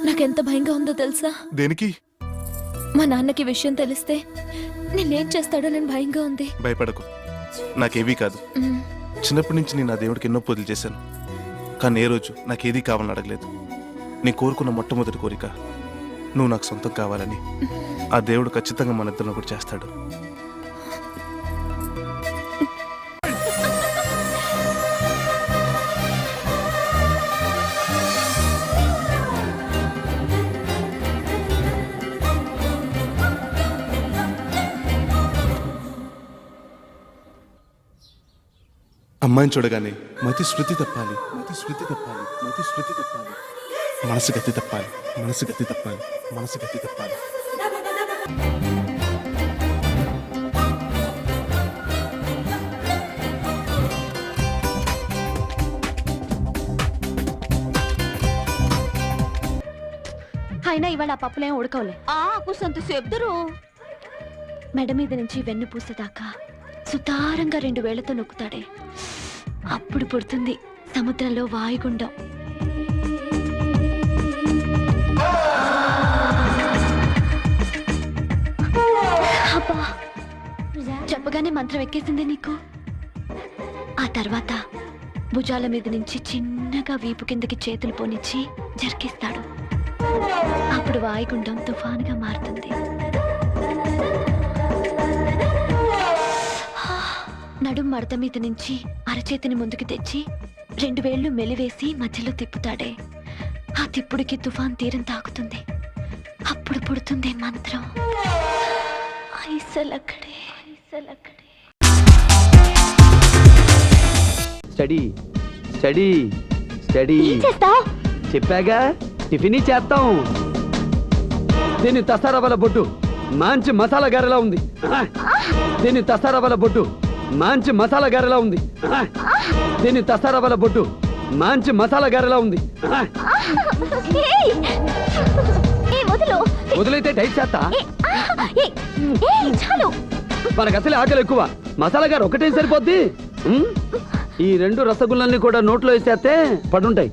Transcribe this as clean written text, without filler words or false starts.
నాకెంత భయంగా ఉందో తెలుసా? దేనికి? మా నాన్నకి విషయం తెలిస్తే నేనేం చేస్తాడో నేను భయంగా ఉంది. భయపడకు, నాకేవీ కాదు. చిన్నప్పటి నుంచి నేను ఆ దేవుడికి ఎన్నో పూజలు చేశాను, కానీ ఏ రోజు నాకేదీ కావాలని అడగలేదు. నీ కోరుకున్న మొట్టమొదటి కోరిక నువ్వు నాకు సొంతం కావాలని. ఆ దేవుడు ఖచ్చితంగా మన ఇద్దరిని ఒకటి చేస్తాడు. అమ్మాయిని చూడగానే మతి శృతి తప్పాలి, మతి శృతి తప్పాలి, మతి శృతి తప్పాలి, మనసు గతి తప్పాలి, మనసు గతి తప్పాలి, మనసు గతి తప్పాలి. అయినా ఇవాళ ఆ పప్పులేం ఉడకవులే. కూసంత సేపుదరు. మెడ మీద నుంచి వెన్ను పూసేదాకా సుతారంగా 2 వేళ్లతో నొక్కుతాడే, అప్పుడు పుడుతుంది సముద్రంలో వాయుగుండం. అబ్బా, చెప్పగానే మంత్రం ఎక్కేసింది నీకు. ఆ తర్వాత భుజాల మీద నుంచి చిన్నగా వీపు కిందకి చేతులు పోనిచ్చి జరికిస్తాడు. అప్పుడు వాయుగుండం తుఫానుగా మారుతుంది. నడుం మడత మీద నుంచి అరచేతిని ముందుకు తెచ్చి 2 వేళ్లు మెలివేసి మధ్యలో తిప్పుతాడే, ఆ తిప్పుడికి తుఫాన్ తీరం తాకుతుంది. అప్పుడు పుడుతుంది మంత్రం. ఐసలక్కడే, ఐసలక్కడే. స్టడీ స్టడీ స్టడీ చెప్పాగా, టిఫిన్ చేస్తాం. దీని తసారవల బొడ్డు మంచి మసాలా గారెలా ఉంది. దీని తసారవల బొడ్డు మంచి మసాలా గారెలా ఉంది. దీని తసారవల బొడ్డు మంచి మసాలా గారెలా ఉంది. వదిలైతే డైట్ చేస్తా. మనకు అసలే ఆకలి ఎక్కువ, మసాలా గారు ఒకటే సరిపోద్ది. ఈ 2 రసగుల్లల్ని కూడా నోట్లో వేసేస్తే పడుంటాయి.